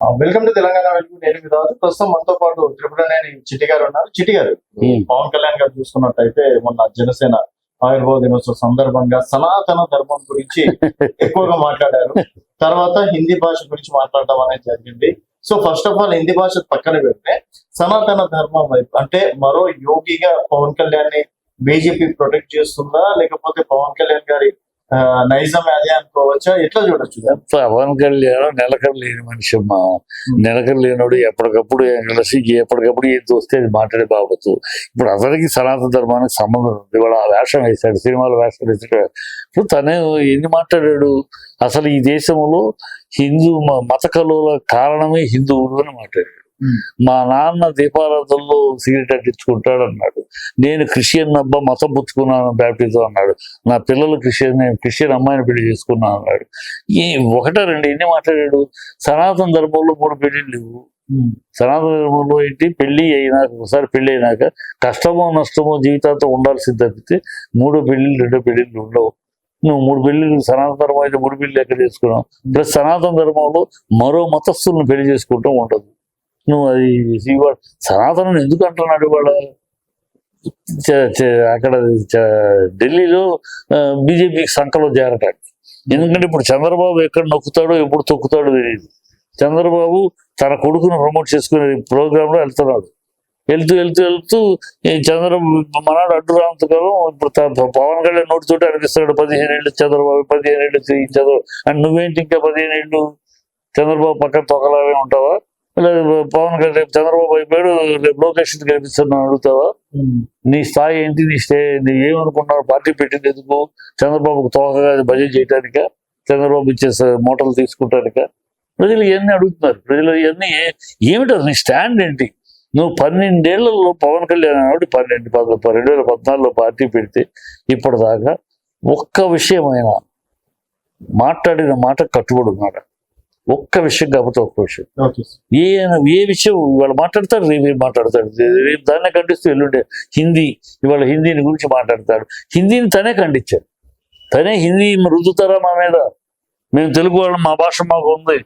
Welcome to Telangana వెలుగు. నేను మీ రాజు. ప్రస్తుతం మనతో పాటు త్రిపురనేని చిట్టి గారు ఉన్నారు. చిట్టి గారు, పవన్ కళ్యాణ్ గారు చూసుకున్నట్టయితే మొన్న జనసేన ఆవిర్భావ దినోత్సవ సందర్భంగా సనాతన ధర్మం గురించి ఎక్కువగా మాట్లాడారు. తర్వాత హిందీ భాష గురించి మాట్లాడడం అనేది జరిగింది. So first of all Hindi భాష పక్కన పెడితే సనాతన ధర్మం వైపు అంటే మరో యోగిగా పవన్ కళ్యాణ్ ని బీజేపీ ప్రొటెక్ట్ చేస్తుందా, లేకపోతే పవన్ కళ్యాణ్ గారి నైజం అదే అనుకోవచ్చా? ఎట్లా చూడొచ్చు? పవన్ కళ్యాణ్ నిలకడ లేని మనిషి అమ్మా. నిలకడ లేనోడు ఎప్పటికప్పుడు కలిసి ఎప్పటికప్పుడు ఏది వస్తే అది మాట్లాడే బాబు. ఇప్పుడు అతనికి సనాతన ధర్మానికి సంబంధం ఉంది. వాడు ఆ వేషం వేశాడు, సినిమాలో వేషం వేసాడు. ఇప్పుడు తనే ఎన్ని మాట్లాడాడు? అసలు ఈ దేశంలో హిందూ మత కలువల కారణమే హిందువులు అని మాట్లాడాడు. మా నాన్న దీపారాధనలో సిగరెట్ అంటించుకుంటాడు అన్నాడు. నేను క్రిస్టియన్ అబ్బా మతం పుచ్చుకున్నాను బ్యాప్టిజం అన్నాడు. నా పిల్లలు నేను క్రిస్టియన్ అమ్మాయిని పెళ్లి చేసుకున్నాను అన్నాడు. ఒకటా రెండు ఎన్ని మాట్లాడాడు? సనాతన ధర్మంలో 3 పెళ్లిళ్ళు లేవు. సనాతన ధర్మంలో ఏంటి, పెళ్లి అయినాక ఒకసారి పెళ్లి అయినాక కష్టమో నష్టమో జీవితాంతం ఉండాల్సింది తప్పితే 3 పెళ్లిళ్ళు 2 పెళ్లిళ్ళు ఉండవు. నువ్వు 3 పెళ్లిళ్ళు సనాతన ధర్మం అయితే 3 పెళ్లి ఎక్కడ చేసుకున్నావు? ప్లస్ సనాతన ధర్మంలో మరో మతస్థులను పెళ్లి చేసుకుంటూ ఉండదు. నువ్వు అది సనాతనం ఎందుకు అంటున్నాడు? వాడు అక్కడ ఢిల్లీలో బీజేపీకి సంఖలో చేరటానికి. ఎందుకంటే ఇప్పుడు చంద్రబాబు ఎక్కడ నొక్కుతాడో ఎప్పుడు తొక్కుతాడో తెలియదు. చంద్రబాబు తన కొడుకును ప్రమోట్ చేసుకునే ప్రోగ్రామ్ లో వెళ్తున్నాడు. వెళ్తూ చంద్రబాబు మనాడు అడ్డు రాంతకాలం ఇప్పుడు పవన్ కళ్యాణ్ నోటితోటి అనిపిస్తాడు 15 ఏళ్ళు చంద్రబాబు, 15 ఏళ్ళు చంద్రబాబు అండ్ నువ్వేంటి ఇంకా 15 ఏళ్ళు చంద్రబాబు పక్కన తొక్కలాగే ఉంటావా? పవన్ కళ్యాణ్ చంద్రబాబు అయిపోయాడు, రేపు లోకేష్ కనిపిస్తున్నావు అడుగుతావా? నీ స్థాయి ఏంటి? నీ ఏమనుకున్నావు? పార్టీ పెట్టింది ఎందుకు? చంద్రబాబుకు తోకగా బడ్జెట్ చేయడానిక? చంద్రబాబు ఇచ్చే మూటలు తీసుకుంటానిక? ప్రజలు ఇవన్నీ అడుగుతున్నారు. ప్రజలు ఇవన్నీ ఏమిటో నీ స్టాండ్ ఏంటి? నువ్వు 12 ఏళ్లలో పవన్ కళ్యాణ్ ఆవిడ 2014లో పార్టీ పెడితే ఇప్పటిదాకా ఒక్క విషయమైనా మాట్లాడిన మాట కట్టుబడి ఉన్నాడు. ఒక్క విషయం కాకపోతే ఒక్క విషయం. ఏ విషయం ఇవాళ మాట్లాడతాడు, రేపు మాట్లాడతాడు, రేపు దాన్నే ఖండిస్తూ ఎల్లుండే ఇవాళ హిందీని గురించి మాట్లాడతాడు. హిందీని తనే ఖండించాడు. తనే హిందీ రుద్దుతారా మా మీద? మేము తెలుగు వాళ్ళం, మా భాష మాకు ఉంది,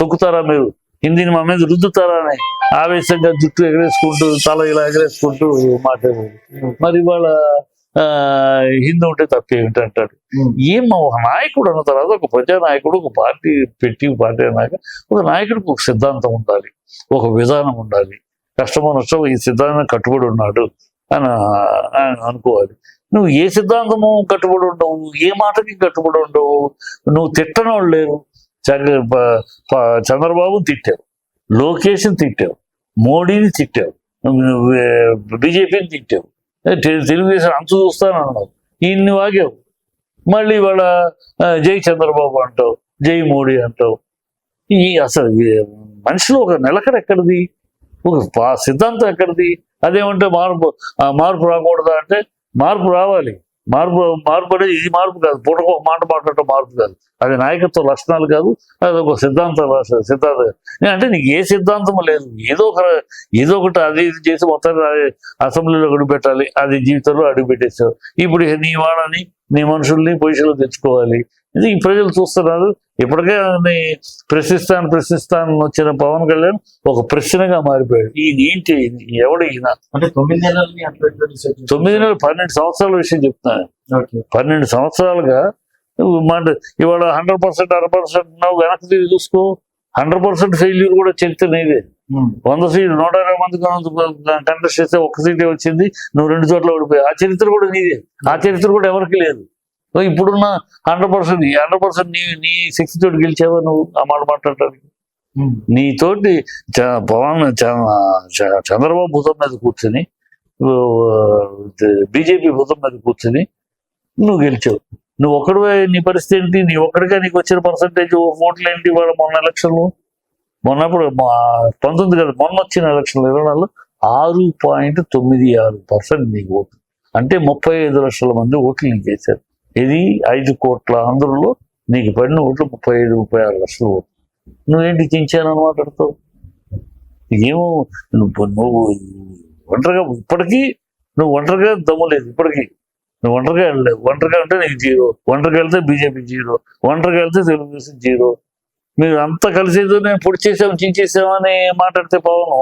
తొక్కుతారా మీరు? హిందీని మా మీద రుద్దుతారా అని ఆవేశంగా జుట్టు ఎగరేసుకుంటూ తల ఇలా ఎగరేసుకుంటూ మాట్లాడారు. మరి ఇవాళ హిందూ ఉంటే తప్పేమిటి అంటాడు. ఒక నాయకుడు అన్న తర్వాత ఒక ప్రజానాయకుడు ఒక పార్టీ పార్టీ అన్నాక ఒక నాయకుడికి ఒక సిద్ధాంతం ఉండాలి, ఒక విధానం ఉండాలి. కష్టమో నష్టమో ఈ సిద్ధాంతం కట్టుబడి ఉన్నాడు అని అనుకోవాలి. నువ్వు ఏ సిద్ధాంతము కట్టుబడి ఉండవు, ఏ మాటకి కట్టుబడి ఉండవు. నువ్వు తిట్టని వాళ్ళు లేరు. చంద్రబాబు తిట్టావు, లోకేష్ని తిట్టావు, మోడీని తిట్టావు, బీజేపీని తిట్టావు, తెలుగుదేశం అంచు చూస్తానన్నావు, ఇన్ని వాగావు. మళ్ళీ వాళ్ళ జై చంద్రబాబు అంటావు, జై మోడీ అంటావు. అసలు మనిషిలో ఒక నిలకడ ఎక్కడిది? ఒక సిద్ధాంతం ఎక్కడిది? అదేమంటే మార్పు రాకూడదా అంటే మార్పు రావాలి. మార్పు అనేది ఇది మార్పు కాదు. పూటకు ఒక మాట మాట్లాడటం మార్పు కాదు. అది నాయకత్వ లక్షణాలు కాదు. అది ఒక సిద్ధాంతం. అంటే నీకు ఏ సిద్ధాంతం లేదు. ఏదో ఒకటి అది ఇది చేసి మొత్తం అసెంబ్లీలో అడుగుపెట్టాలి, అది జీవితంలో అడుగుపెట్టేసావు. ఇప్పుడు నీ వాళ్ళని నీ మనుషుల్ని పొజిషన్లో తెచ్చుకోవాలి. ఇది ప్రజలు చూస్తున్నారు. ఇప్పటికే ప్రశ్నిస్తాను వచ్చిన పవన్ కళ్యాణ్ ఒక ప్రశ్నగా మారిపోయాడు. ఈయన ఏంటి? ఎవడు ఈయన? అంటే 9 నెలలు 12 సంవత్సరాల విషయం చెప్తున్నాను. 12 సంవత్సరాలుగా ఇవాళ 100% 100% వెనక్కి తిరిగి చూసుకో. 100% ఫెయిల్యూర్ కూడా చరిత్ర నీదే. 100 సీట్లు 120 మంది కంటెస్ట్ చేస్తే 1 సీటే వచ్చింది, నువ్వు 2 చోట్ల ఓడిపోయావు. ఆ చరిత్ర కూడా నీదే. ఆ చరిత్ర కూడా ఎవరికి లేదు. ఇప్పుడున్న 100% నీ శక్తి తోటి గెలిచావా నువ్వు ఆ మాట మాట్లాడటానికి? నీతోటి చంద్రబాబు భుజం మీద కూర్చొని, బీజేపీ భుజం మీద కూర్చొని నువ్వు గెలిచావు. నువ్వు ఒక్కడివే. నీ పరిస్థితి ఏంటి? నీ ఒక్కడిగా నీకు వచ్చిన పర్సంటేజ్ ఓట్లు ఏంటి? వాళ్ళ మొన్న ఎలక్షన్లు మొన్నప్పుడు 19 కదా, మొన్న వచ్చిన ఎలక్షన్లు 24లో 6.96% నీకు ఓట్లు. అంటే 35 లక్షల మంది ఓట్లు నీకు వేశారు. ఇది 5 కోట్ల ఆంధ్రలో నీకు పడిన ఓట్లు 35-36 లక్షల ఓట్లు. నువ్వేంటి చించానని మాట్లాడతావు? ఏమో నువ్వు ఒంటరిగా ఇప్పటికీ నువ్వు ఒంటరిగా దమ్ము లేదు. ఇప్పటికీ నువ్వు ఒంటరిగా వెళ్ళలేవు. ఒంటరిగా అంటే నీకు 0, ఒంటరిగా వెళ్తే బీజేపీ 0, ఒంటరిగా వెళ్తే తెలుగుదేశం 0. మీరు అంతా కలిసి నేను పొడి చేసాం చించేసామని మాట్లాడితే పవన్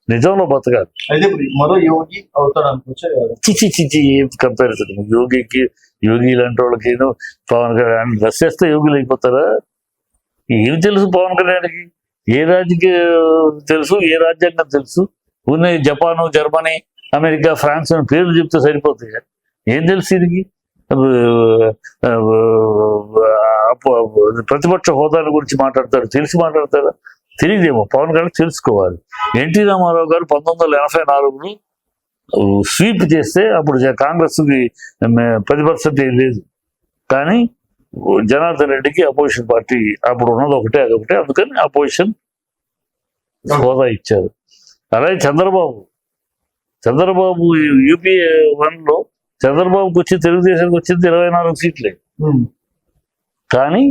నిజంలో బతకాలి. అయితే మరో యోగి అవుతాడు అనుకోవచ్చు. చిచి ఏం కంపారిజన్ యోగి లాంటి వాళ్ళకి పవన్ కళ్యాణ్ డ్రెస్ చేస్తే యోగులు అయిపోతారా? ఏం తెలుసు పవన్ కళ్యాణ్కి? ఏ రాజకీయం తెలుసు, ఏ రాజ్యాంగం తెలుసు? ఉన్నాయి జపాను, జర్మనీ, అమెరికా, ఫ్రాన్స్ అని పేర్లు చెప్తే సరిపోతాయి. ఏం తెలుసు దీనికి? ప్రతిపక్ష హోదాల గురించి మాట్లాడతాడు, తెలిసి మాట్లాడతారా? తెలియదేమో. పవన్ కళ్యాణ్ తెలుసుకోవాలి. ఎన్టీ రామారావు గారు 1984లో స్వీప్ చేస్తే అప్పుడు కాంగ్రెస్కి 10% లేదు, కానీ జనార్దన్ రెడ్డికి అపోజిషన్ పార్టీ అప్పుడు ఉన్నది అదొకటే, అందుకని అపోజిషన్ హోదా ఇచ్చారు. అలాగే చంద్రబాబు యూపీఏ 1లో చంద్రబాబుకి వచ్చి తెలుగుదేశానికి వచ్చింది 24 సీట్లే, కానీ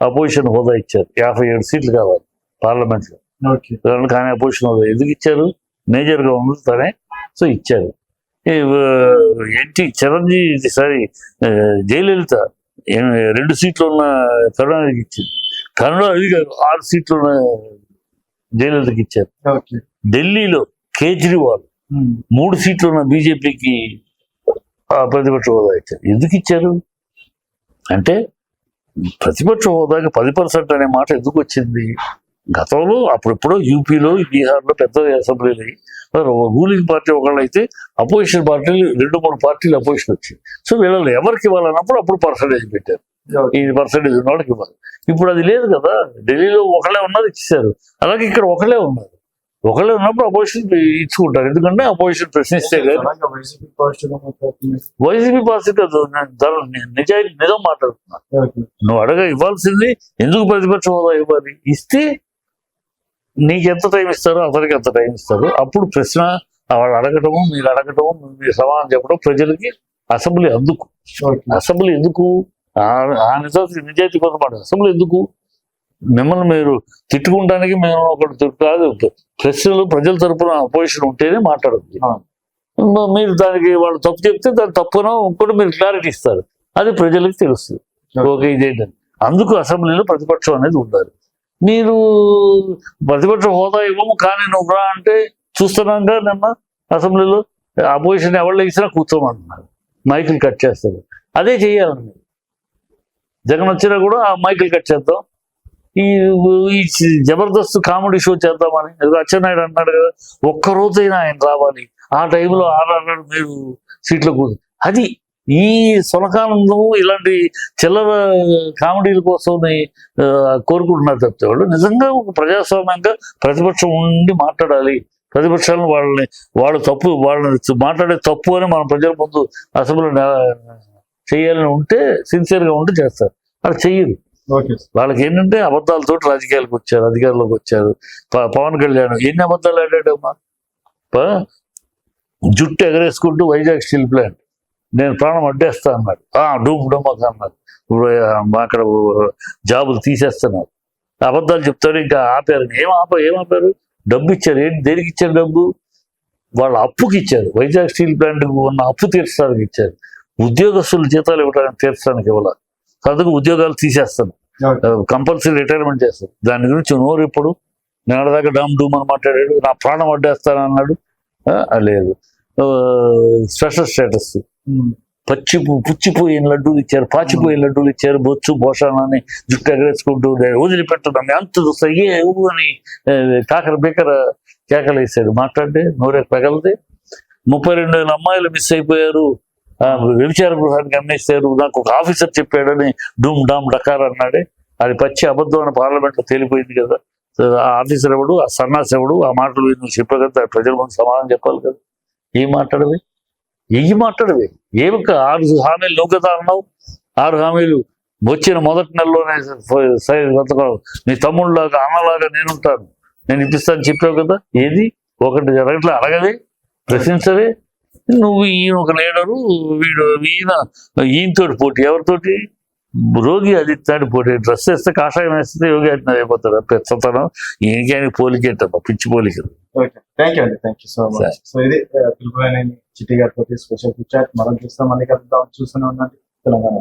అపోజిషన్ హోదా ఇచ్చారు. 57 సీట్లు కావాలి పార్లమెంట్ లో. కానీ అపోజిషన్ హోదా ఎందుకు ఇచ్చారు? మేజర్ గా ఉంది తనే, సో ఇచ్చారు. చిరంజీవి జయలలిత 2 సీట్లు ఉన్న కరుణానిధికి ఇచ్చింది. కరుణానిధి గారు 6 సీట్లు ఉన్న జయలలితకి ఇచ్చారు. ఢిల్లీలో కేజ్రీవాల్ 3 సీట్లు ఉన్న బీజేపీకి ప్రతిపక్ష హోదా ఇచ్చారు. ఎందుకు ఇచ్చారు అంటే ప్రతిపక్ష హోదాకి 10% అనే మాట ఎందుకు వచ్చింది? గతంలో అప్పుడెప్పుడో యూపీలో, బీహార్లో పెద్ద అసెంబ్లీలు అయ్యి రూలింగ్ పార్టీ ఒకళ్ళు అయితే అపోజిషన్ పార్టీలు 2-3 పార్టీలు అపోజిషన్ వచ్చాయి. సో వీళ్ళు ఎవరికి ఇవ్వాలన్నప్పుడు అప్పుడు పర్సంటేజ్ పెట్టారు. ఈ పర్సంటేజ్ ఉన్న వాళ్ళకి ఇవ్వాలి. ఇప్పుడు అది లేదు కదా. ఢిల్లీలో ఒకళ్ళే ఉన్నది ఇచ్చేసారు, అలాగే ఇక్కడ ఒకళ్ళే ఉన్నారు. ఒకళ్ళే ఉన్నప్పుడు అపోజిషన్ ఇచ్చుకుంటారు, ఎందుకంటే అపోజిషన్ ప్రశ్నిస్తే వైసీపీ పార్టీ నిజం మాట్లాడుతున్నా. నువ్వు ఇవ్వాల్సింది ఎందుకు ప్రతిపక్ష హోదా ఇవ్వాలి? ఇస్తే నీకు ఎంత టైం ఇస్తారో అతనికి ఎంత టైం ఇస్తారు. అప్పుడు ప్రశ్న వాళ్ళు అడగటము, మీరు అడగటము, మీరు సమాధానం చెప్పడం ప్రజలకి అసెంబ్లీ అందుకు. అసెంబ్లీ ఎందుకు? నిజాయితీ కోసం మాట అసెంబ్లీ ఎందుకు? మిమ్మల్ని మీరు తిట్టుకుంటానికి మేము ఒకటి కాదు. ప్రశ్నలు ప్రజల తరపున అపోజిషన్ ఉంటేనే మాట్లాడుతుంది. మీరు దానికి వాళ్ళు తప్పు చెప్తే దాని తప్పునో ఇంకోటి మీరు క్లారిటీ ఇస్తారు, అది ప్రజలకు తెలుస్తుంది. ఓకే ఇదేంటని. అందుకు అసెంబ్లీలో ప్రతిపక్షం అనేది ఉండాలి. మీరు ప్రతిపక్ష హోదా ఇవ్వము కానీ నువ్వు రా అంటే చూస్తున్నాగా నిన్న అసెంబ్లీలో అపోజిషన్ ఎవరు ఇచ్చినా కూర్చోమంటున్నారు, మైకులు కట్ చేస్తారు. అదే చెయ్యాలని మీరు. జగన్ వచ్చినా కూడా ఆ మైకులు కట్ చేద్దాం, ఈ జబర్దస్త్ కామెడీ షో చేద్దామని అచ్చెన్నాయుడు అన్నాడు కదా, ఒక్కరోజైనా ఆయన రావాలి, ఆ టైంలో ఆడాడు మీరు సీట్లో కూర్చో. అది ఈ సునకానందం ఇలాంటి చిల్లర కామెడీల కోసం కోరుకుంటున్నారు తప్పితే వాళ్ళు నిజంగా ఒక ప్రజాస్వామ్యంగా ప్రతిపక్షం ఉండి మాట్లాడాలి. ప్రతిపక్షాలను వాళ్ళని మాట్లాడే తప్పు అని మన ప్రజల ముందు అసెంబ్లీ చేయాలని ఉంటే సిన్సియర్గా ఉంటే చేస్తారు. అది చెయ్యరు. వాళ్ళకి ఏంటంటే అబద్ధాలతో రాజకీయాలకు వచ్చారు, అధికారంలోకి వచ్చారు. పవన్ కళ్యాణ్ ఎన్ని అబద్ధాలు ఆడాడమ్మా. జుట్టు ఎగరేసుకుంటూ వైజాగ్ స్టీల్ ప్లాంట్ నేను ప్రాణం అడ్డేస్తా అన్నాడు. డూమ్మక అన్నారు. అక్కడ జాబులు తీసేస్తున్నారు. అబద్ధాలు చెప్తాడు. ఇంకా ఆపారు. ఏమాపారు? డబ్బు ఇచ్చారు. ఏంటి దేనికి ఇచ్చారు డబ్బు? వాళ్ళ అప్పుకి ఇచ్చారు. వైజాగ్ స్టీల్ ప్లాంట్ ఉన్న అప్పు తీర్చడానికి ఇచ్చారు. ఉద్యోగస్తులు జీతాలు ఇవ్వడానికి తీర్చడానికి ఇవ్వాలి. అందుకు ఉద్యోగాలు తీసేస్తాను, కంపల్సరీ రిటైర్మెంట్ చేస్తారు. దాని గురించి నోరు ఇప్పుడు నేడదాకా డూమ్ అని మాట్లాడాడు. నా ప్రాణం అడ్డేస్తాను అన్నాడు. లేదు, స్పెషల్ స్టేటస్ పుచ్చిపోయిన లడ్డూలు ఇచ్చారు, పాచిపోయిన లడ్డూలు ఇచ్చారు. బొచ్చు భోషాలని జుట్టు ఎగరేసుకుంటూ వదిలిపెట్టడం ఎంత చూస్తాయి అని కాకర బీకర కేకలు వేసాడు. మాట్లాడితే నోరే పగలదే. 32,000 అమ్మాయిలు మిస్ అయిపోయారు, వ్యభిచార గృహానికి అమ్మేశారు, నాకు ఒక ఆఫీసర్ చెప్పాడని డూమ్ డామ్ డకార్ అన్నాడే. అది పచ్చి అబద్ధం అని పార్లమెంట్ లో తేలిపోయింది కదా. ఆ ఆఫీసర్ ఎవడు, ఆ సన్నాసి ఎవడు? ఆ మాటలు నువ్వు చెప్పావు కదా, ప్రజల ముందు సమాధానం చెప్పాలి కదా. ఏం మాట్లాడవి? ఏమి 6 హామీలు నువ్వు కదా అన్నావు. 6 హామీలు వచ్చిన మొదటి నెలలోనే నీ తమ్ముళ్ళలాగా అన్నలాగా నేనుంటాను, నేను ఇప్పిస్తాను చెప్పావు కదా. ఏది ఒకటి జరగట్లే. అడగవే, ప్రశ్నించవే. నువ్వు ఈయన ఒక లీడరు, ఈయనతోటి పోటీ. ఎవరితోటి? రోగి ఆదిత్యనాథ్ పోటీ. డ్రెస్ వేస్తే కాషాయం వేస్తే యోగి ఆదిత్యనాథ్ అయిపోతాడు. పెద్దతనం ఈయనకి పోలికేంటమ్మా, పిచ్చి పోలికలు. Thank you so much. So ఇది చిట్టి గారితో స్పెషల్ చాట్ మనం చూస్తాం. మళ్ళీ చూస్తూనే ఉన్నట్టు తెలంగాణ.